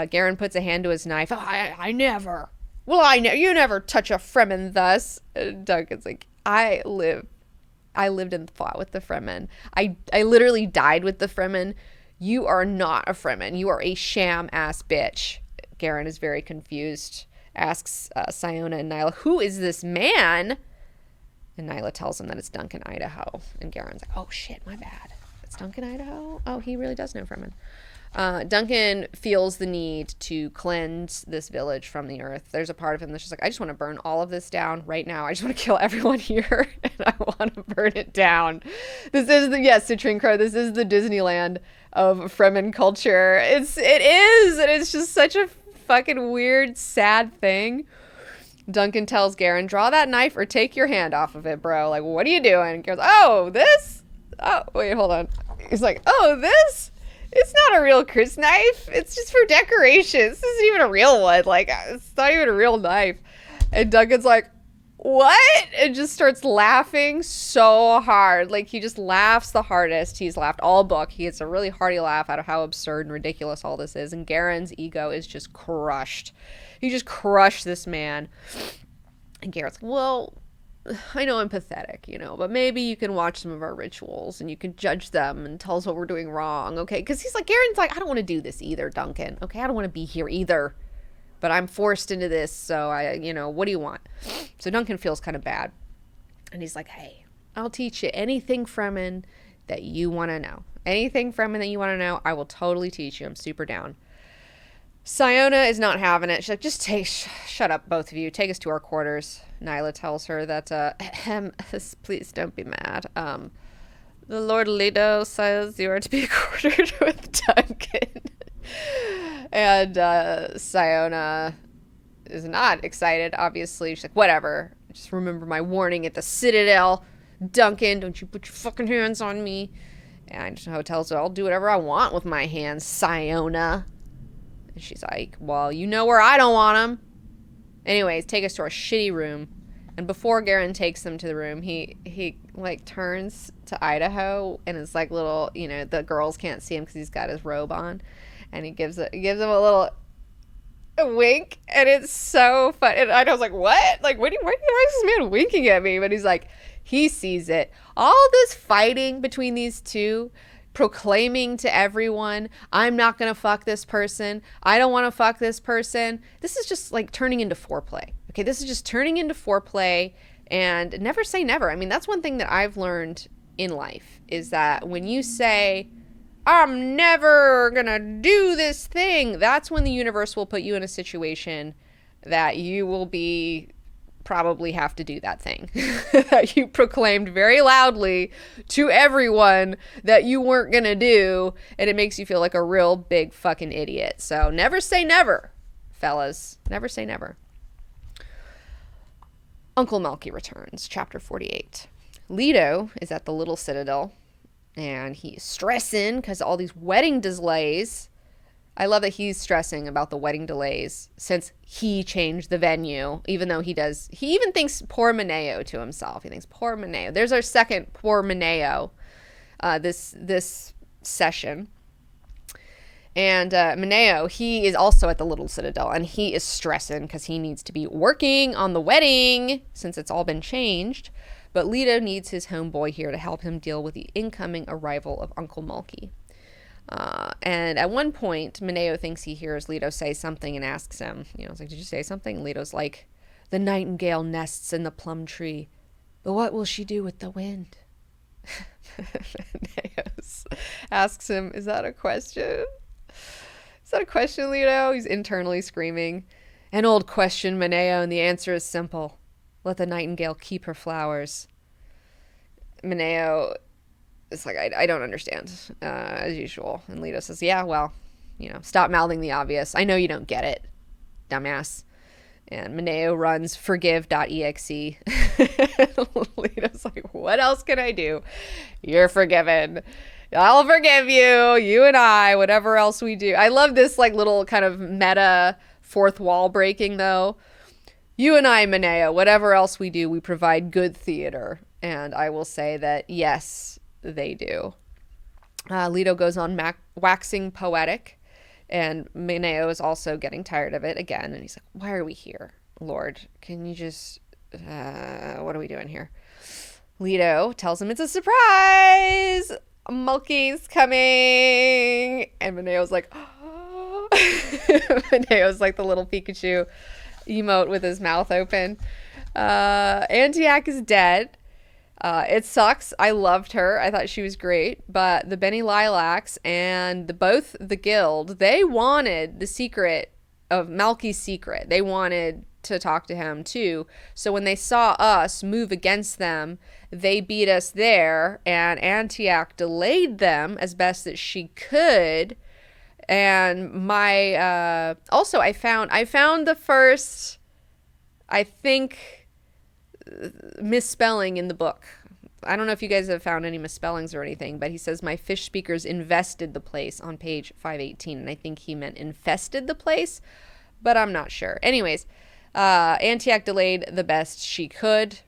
Garen puts a hand to his knife. Oh, I never. Well, you never touch a Fremen thus. Duncan's like, I lived and fought with the Fremen. I literally died with the Fremen. You are not a Fremen. You are a sham ass bitch. Garen is very confused. Asks Siona and Nyla, who is this man? And Nyla tells him that it's Duncan Idaho. And Garen's like, oh shit, my bad. It's Duncan Idaho? Oh, he really does know Fremen. Duncan feels the need to cleanse this village from the earth. There's a part of him that's just like, I just want to burn all of this down right now. I just want to kill everyone here, and I want to burn it down. This is Citrine Crow. This is the Disneyland of Fremen culture. It is, and it's just such a fucking weird, sad thing. Duncan tells Garen, draw that knife or take your hand off of it, bro. Like, what are you doing? And Garen's, oh, this? Oh, wait, hold on. He's like, oh, this? It's not a real Chris knife. It's just for decoration. This isn't even a real one. Like, it's not even a real knife. And Duncan's like, what? And just starts laughing so hard. Like, he just laughs the hardest he's laughed all book. He gets a really hearty laugh out of how absurd and ridiculous all this is. And Garen's ego is just crushed. He just crushed this man. And Garen's like, well, I know I'm pathetic, but maybe you can watch some of our rituals and you can judge them and tell us what we're doing wrong, okay? Because Garen's like, I don't want to do this either, Duncan, okay? I don't want to be here either, but I'm forced into this, so what do you want? So Duncan feels kind of bad, and he's like, hey, I'll teach you anything Fremen that you want to know. Anything Fremen that you want to know, I will totally teach you. I'm super down. Siona is not having it. She's like, just shut up, both of you. Take us to our quarters. Nyla tells her that, please don't be mad. The Lord Leto says you are to be quartered with Duncan. And Siona is not excited, obviously. She's like, whatever. Just remember my warning at the Citadel. Duncan, don't you put your fucking hands on me. And Idaho tells her, I'll do whatever I want with my hands, Siona. And she's like, well, you know where I don't want them. Anyways, take us to our shitty room. And before Garen takes them to the room, he like turns to Idaho and it's like little, the girls can't see him because he's got his robe on, and he gives him a little wink, and it's so fun. And Idaho's like, what? Like, why is this man winking at me? But he's like, he sees it. All this fighting between these two, proclaiming to everyone, I'm not gonna fuck this person. I don't want to fuck this person. This is just like turning into foreplay. Okay, this is just turning into foreplay, and never say never. I mean, that's one thing that I've learned in life, is that when you say, I'm never gonna do this thing, that's when the universe will put you in a situation that you will probably have to do that thing that you proclaimed very loudly to everyone that you weren't gonna do, and it makes you feel like a real big fucking idiot. So never say never, fellas. Never say never. Uncle Melky returns, chapter 48. Leto is at the Little Citadel, and he's stressing because all these wedding delays. I love that he's stressing about the wedding delays since he changed the venue, even though he even thinks poor Mineo to himself. He thinks, poor Mineo. There's our second poor Mineo this session. And Mineo, he is also at the Little Citadel, and he is stressing because he needs to be working on the wedding since it's all been changed. But Leto needs his homeboy here to help him deal with the incoming arrival of Uncle Mulkey. And at one point, Mineo thinks he hears Leto say something and asks him, it's like, did you say something? And Leto's like, the nightingale nests in the plum tree, but what will she do with the wind? Mineo asks him, is that a question? Is that a question, Leto? He's internally screaming. An old question, Mineo, and the answer is simple. Let the nightingale keep her flowers. Mineo is like, I don't understand, as usual. And Leto says, yeah, well, stop mouthing the obvious. I know you don't get it, dumbass. And Mineo runs forgive.exe. Leto's like, what else can I do? You're forgiven. I'll forgive you. You and I, whatever else we do. I love this like little kind of meta fourth wall breaking though. You and I, Mineo, whatever else we do, we provide good theater. And I will say that, yes, they do. Leto goes on waxing poetic, and Mineo is also getting tired of it again. And he's like, why are we here? Lord, can you just, what are we doing here? Leto tells him it's a surprise. Mulkey's coming. And Mineo's like, oh. Mineo's like the little Pikachu emote with his mouth open. Antiac is dead. It sucks. I loved her. I thought she was great. But the Benny Lilacs and both the guild, they wanted the secret of Malky's secret. They wanted to talk to him too. So when they saw us move against them, they beat us there, and Antiac delayed them as best that she could. And also I found the first, I think, misspelling in the book. I don't know if you guys have found any misspellings or anything, but he says my fish speakers invested the place on page 518, and I think he meant infested the place, but I'm not sure. Anyways, Antiac delayed the best she could.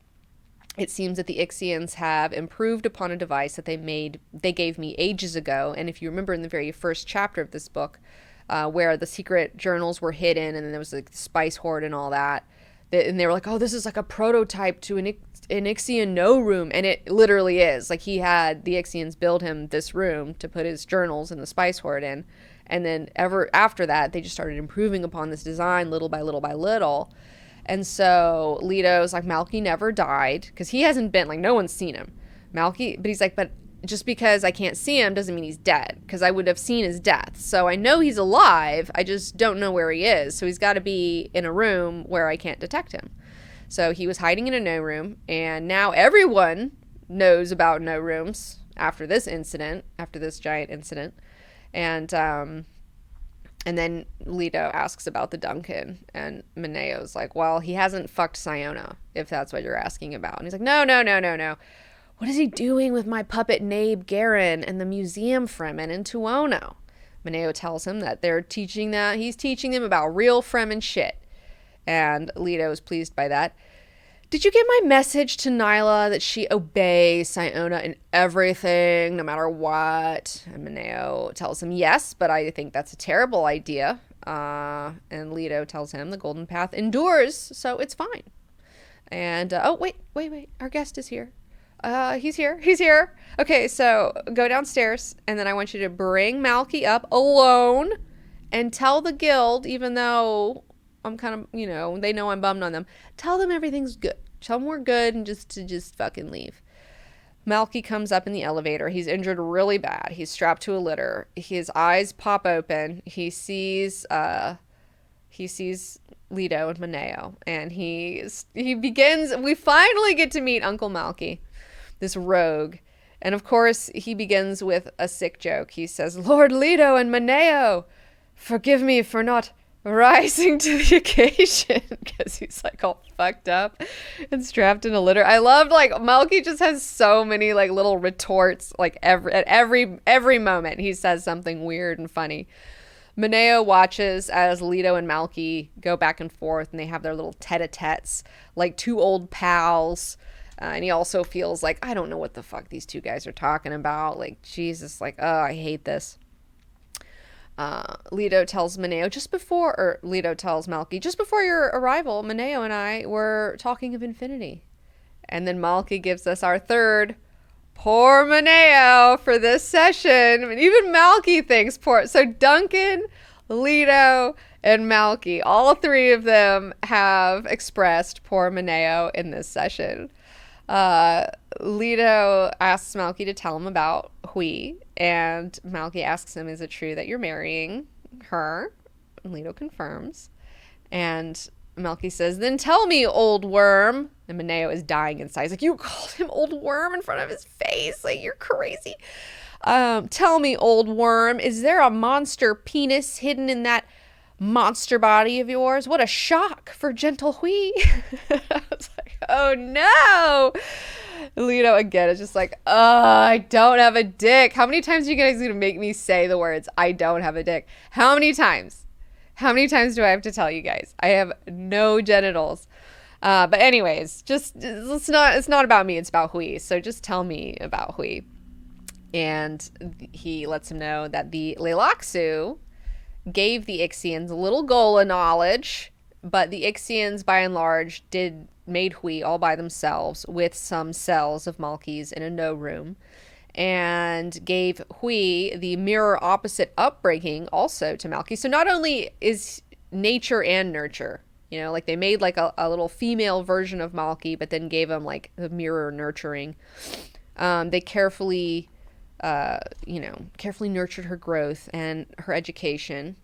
It seems that the Ixians have improved upon a device that they gave me ages ago. And if you remember in the very first chapter of this book, where the secret journals were hidden, and then there was like the spice hoard and all that, and they were like, oh, this is like a prototype to an Ixian no room. And it literally is. Like, he had the Ixians build him this room to put his journals and the spice hoard in. And then after that, they just started improving upon this design little by little by little. And so Leto's like, Malky never died, because he hasn't been, like, no one's seen him. Malky, but he's like, but just because I can't see him doesn't mean he's dead, because I would have seen his death. So I know he's alive, I just don't know where he is. So he's got to be in a room where I can't detect him. So he was hiding in a no room, and now everyone knows about no rooms after this giant incident. And then Leto asks about the Duncan, and Mineo's like, well, he hasn't fucked Siona, if that's what you're asking about. And he's like, no. What is he doing with my puppet Nabe Garen and the museum Fremen in Tuono? Mineo tells him that he's teaching them about real Fremen shit. And Leto is pleased by that. Did you get my message to Nyla that she obeys Siona in everything, no matter what? And Mineo tells him yes, but I think that's a terrible idea. And Leto tells him the golden path endures, so it's fine. And, oh, wait. Our guest is here. He's here. Okay, so go downstairs, and then I want you to bring Malky up alone and tell the guild, even though I'm kind of, they know I'm bummed on them, tell them everything's good. Tell them we're good and just fucking leave. Malky comes up in the elevator. He's injured really bad. He's strapped to a litter. His eyes pop open. He sees Leto and Mineo, and he begins. We finally get to meet Uncle Malky, this rogue, and of course he begins with a sick joke. He says, "Lord Leto and Mineo, forgive me for not rising to the occasion," because he's like all fucked up and strapped in a litter. I loved Malky just has so many little retorts at every moment he says something weird and funny. Mineo watches as Leto and Malky go back and forth, and they have their little tete-a-tetes like two old pals. And he also feels like, I don't know what the fuck these two guys are talking about. Jesus, oh, I hate this. Leto tells Malky, just before your arrival, Mineo and I were talking of infinity. And then Malky gives us our third, poor Mineo, for this session. I mean, even Malky thinks poor. So Duncan, Leto, and Malky, all three of them have expressed poor Mineo in this session. Leto asks Malky to tell him about Hui, and Malky asks him, is it true that you're marrying her? And Leto confirms, and Malky says, then tell me, old worm. And Mineo is dying inside. He's like, you called him old worm in front of his face? You're crazy. Tell me, old worm, is there a monster penis hidden in that monster body of yours? What a shock for gentle Hui. I was like, oh no. Leto again is just like, I don't have a dick. How many times are you guys gonna make me say the words, I don't have a dick? How many times do I have to tell you guys? I have no genitals. But anyways, it's not about me, it's about Hui. So just tell me about Hui. And he lets him know that the Leilaxu gave the Ixians a little Gola knowledge, but the Ixians by and large made Hui all by themselves with some cells of Malky's in a no room, and gave Hui the mirror opposite upbringing also to Malky. So not only is nature and nurture, they made a little female version of Malky, but then gave him the mirror nurturing. They carefully nurtured her growth and her education,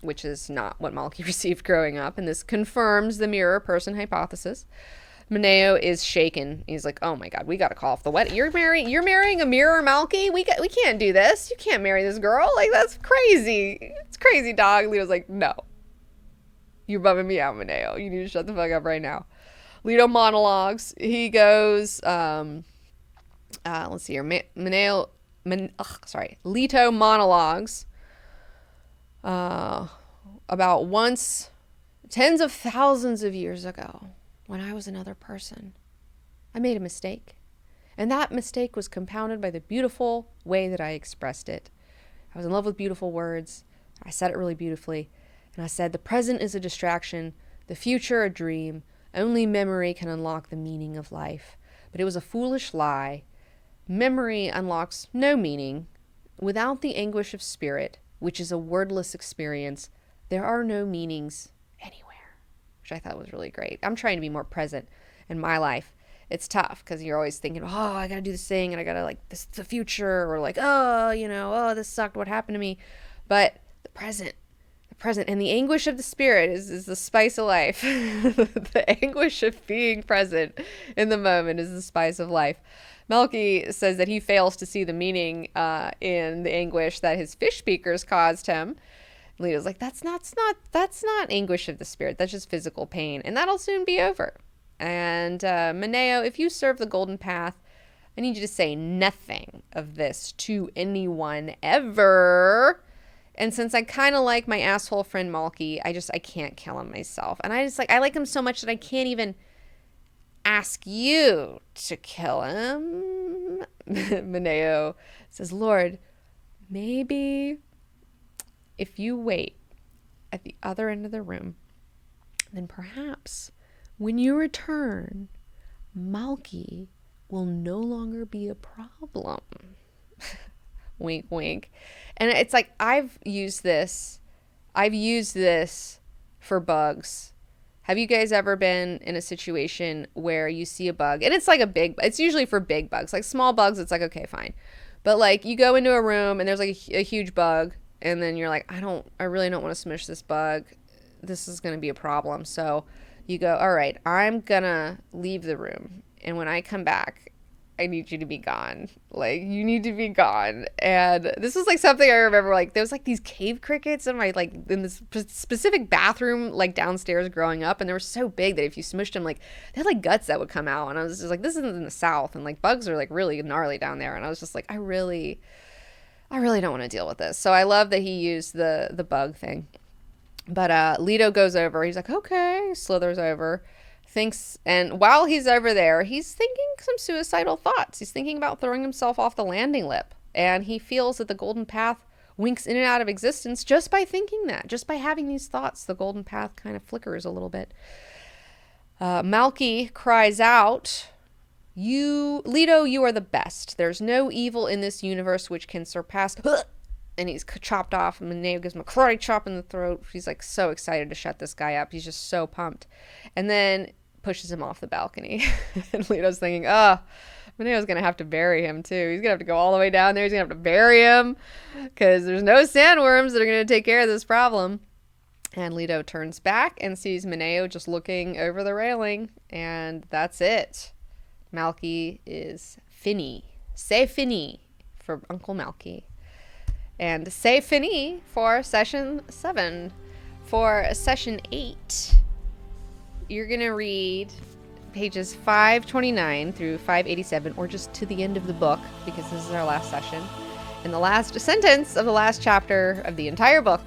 which is not what Malky received growing up. And this confirms the mirror person hypothesis. Mineo is shaken. He's like, oh my God, we got to call off the wedding. You're marrying a mirror Malky? We can't do this. You can't marry this girl. That's crazy. It's crazy, dog. Leto's like, no. You're bumming me out, Mineo. You need to shut the fuck up right now. Leto monologues. He goes, let's see here. Leto monologues about once, tens of thousands of years ago, when I was another person. I made a mistake. And that mistake was compounded by the beautiful way that I expressed it. I was in love with beautiful words. I said it really beautifully. And I said, the present is a distraction, the future a dream. Only memory can unlock the meaning of life. But it was a foolish lie. Memory unlocks no meaning. Without the anguish of spirit, which is a wordless experience, there are no meanings anywhere. Which I thought was really great. I'm trying to be more present in my life. It's tough because you're always thinking, oh, I got to do this thing, and I got to this the future, or oh, this sucked, what happened to me? But the present, and the anguish of the spirit is the spice of life. The anguish of being present in the moment is the spice of life. Malky says that he fails to see the meaning in the anguish that his fish speakers caused him. Leto's like, that's not anguish of the spirit. That's just physical pain, and that'll soon be over. And Mineo, if you serve the golden path, I need you to say nothing of this to anyone ever. And since I kind of like my asshole friend Malky, I can't kill him myself. And I like him so much that I can't even ask you to kill him. Mineo says, Lord, maybe if you wait at the other end of the room, then perhaps when you return, Malky will no longer be a problem. Wink, wink. And it's like, I've used this for bugs. Have you guys ever been in a situation where you see a bug and it's like it's usually for big bugs, like small bugs, it's like, okay, fine. But like you go into a room and there's like a huge bug and then you're like, I really don't want to smush this bug. This is going to be a problem. So you go, all right, I'm going to leave the room. And when I come back, I need you to be gone. Like, you need to be gone. And this was like something I remember, like there was like these cave crickets in my, like in this specific bathroom, like downstairs growing up. And they were so big that if you smushed them, like they had like guts that would come out. And I was just like, this isn't in the South. And like bugs are like really gnarly down there. And I was just like, I really don't want to deal with this. So I love that he used the bug thing. But Leto goes over. He's like, okay, slithers over. Thinks, and while he's over there, he's thinking some suicidal thoughts. He's thinking about throwing himself off the landing lip. And he feels that the golden path winks in and out of existence just by thinking that. Just by having these thoughts, the golden path kind of flickers a little bit. Malky cries out, Leto, you are the best. There's no evil in this universe which can surpass... And he's chopped off, and Mineo gives him a karate chop in the throat. He's like so excited to shut this guy up. He's just so pumped. And then pushes him off the balcony. And Leto's thinking, Mineo's going to have to bury him too. He's going to have to go all the way down there. He's going to have to bury him because there's no sandworms that are going to take care of this problem. And Leto turns back and sees Mineo just looking over the railing. And that's it. Malky is fini. C'est fini for Uncle Malky. And c'est fini for session 7. For session 8, you're going to read pages 529 through 587, or just to the end of the book, because this is our last session. And the last sentence of the last chapter of the entire book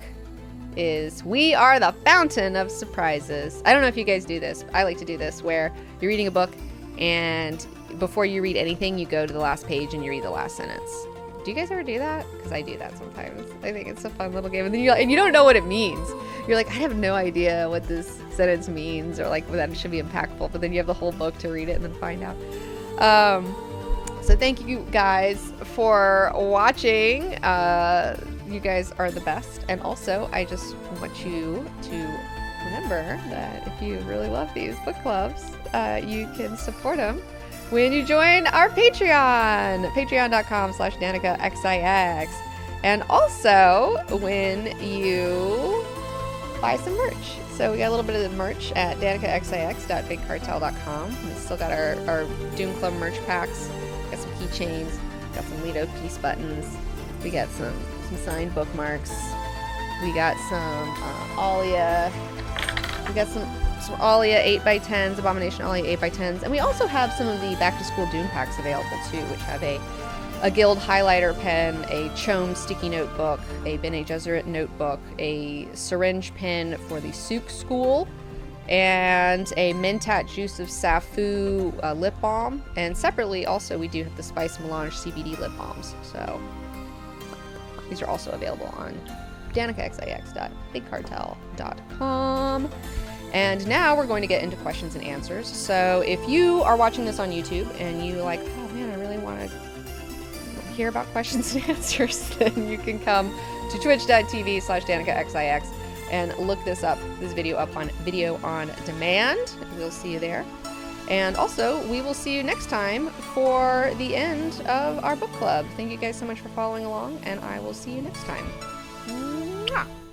is, we are the fountain of surprises. I don't know if you guys do this. I like to do this, where you're reading a book, and before you read anything, you go to the last page and you read the last sentence. Do you guys ever do that? Because I do that sometimes. I think it's a fun little game. And then you don't know what it means. You're like, I have no idea what this sentence means, or like that it should be impactful. But then you have the whole book to read it and then find out. So thank you guys for watching. You guys are the best. And also, I just want you to remember that if you really love these book clubs, you can support them when you join our Patreon, patreon.com/DanikaXIX. And also when you buy some merch. So we got a little bit of the merch at DanikaXIX.BigCartel.com. We still got our Dune Club merch packs. Got some keychains. Got some Leto peace buttons. We got some signed bookmarks. We got some Alia. We got some Alia 8x10s, Abomination Alia 8x10s. And we also have some of the Back to School Dune packs available too, which have a Guild highlighter pen, a Chome sticky notebook, a Bene Gesserit notebook, a syringe pen for the Souk School, and a Mentat Juice of Safu lip balm. And separately, also, we do have the Spice Melange CBD lip balms. So these are also available on DanikaXIX.BigCartel.com. And now we're going to get into questions and answers. So if you are watching this on YouTube and you like, oh man, I really want to hear about questions and answers, then you can come to twitch.tv/DanikaXIX and look this video up on Video on Demand. We'll see you there. And also, we will see you next time for the end of our book club. Thank you guys so much for following along, and I will see you next time. Mwah!